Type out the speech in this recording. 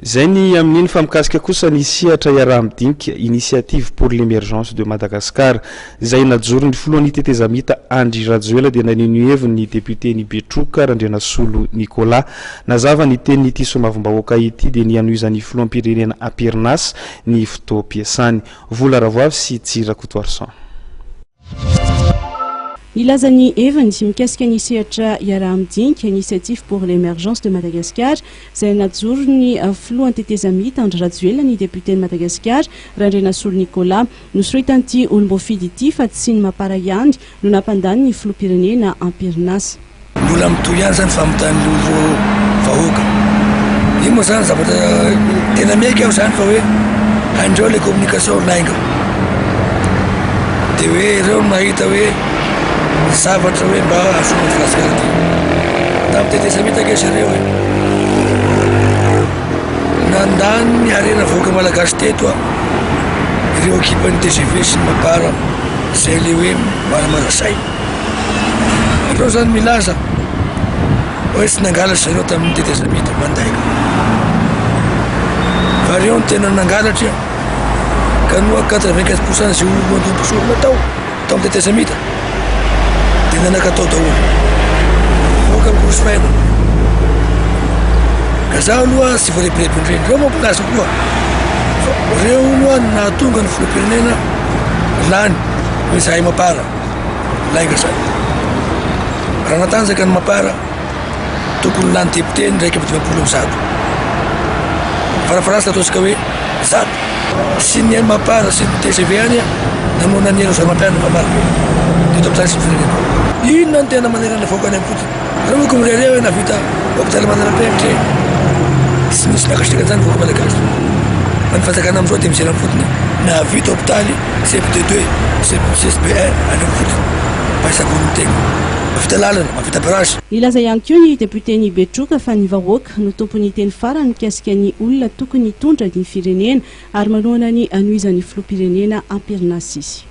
Zay ny amin'iny fa mikasika kosa ny sihatra iaraha-midinika initiative pour l'émergence de Madagascar zay najoro ny filohan'ny tetezamita Andry Rajoelina dia nanino heviny ny député ny Betroka Randrianasolo Nicolas nazava ny tenin'ny ity somavim-bahoaka ity dia ny anohizan'ny filoham-pirenena Ampernas ny fotoam-piasany. Vola Ravoavy sy Tsira Kotoarsan. Ilazany evany sy mikasika ny sehatra iaraha-midinika initiative pour l'émergence de Madagascar zay najoro ny filohan'ny tetezamita Andry Rajoelina ny député de Madagascar Randrianasolo Nicolas nosoratan'ity olom-boafidy ity fa tsy ny mampara ihany no nampandany ny filoham-pirenena Ampernas. Mbola mitohy ihany zany famitany lolo vahoaka. Io moa zany zavatra tena maiky aho zany fa hoe andreo le communication lainga. Dia hoe ireo mahita hoe zavatra hoe mba ahazoana Madagasikara ty. Tamin'ny tetezamita kesy ireo hoe nandany ny harena vahoaka malagasy teto ireo ekipan'ny TGV sy ny mapara zay le hoe maramara-say. Ireo zany milaza hoe tsy nangalatra ireo tamin'ny tetezamita mandaika. Fa ireo no tena nangalatra ka noa 95% zay olo antomposorona tao tamin'ny tetezamita dia nanakatao daholo voaka amin'ny korosofaina. Ka zaho aloha tsy voarepirepinyireny ireo mampilaza koa fa ireo aloha nahatonga ny filoham-pirenena lany hoe zahay mapara lainga zany. Raha natanjaka ny mapara tokony lany député ny raika 20% farafarasy ataontsika hoe 100 sy ny mapara sy ny TGV any namoana ny zay mampianana fa maro dito amin'izany sy firenena. Inona ny tena manerana vahoaka any amin'ny fotony? Raha hoe komirere hoe navita hôpitaly manara-penitra tsy misy miakasitraka zany vahoaka malagasy. Fa ny fanjakana amin'izao dia mijery amin'ny fotony nahavita hôpitaly CP2 CSP1 any amin'ny fotony mba hisakony ny tegna. Mavita lalana, mavita barage. Ilaza ihany koa ny député ny Betroka fa ny vahoaka no tompony teny farany mikasika ny olona tokony hitondra ny firenena ary manohana ny anohizan'ny filoham-pirenena Ampernas.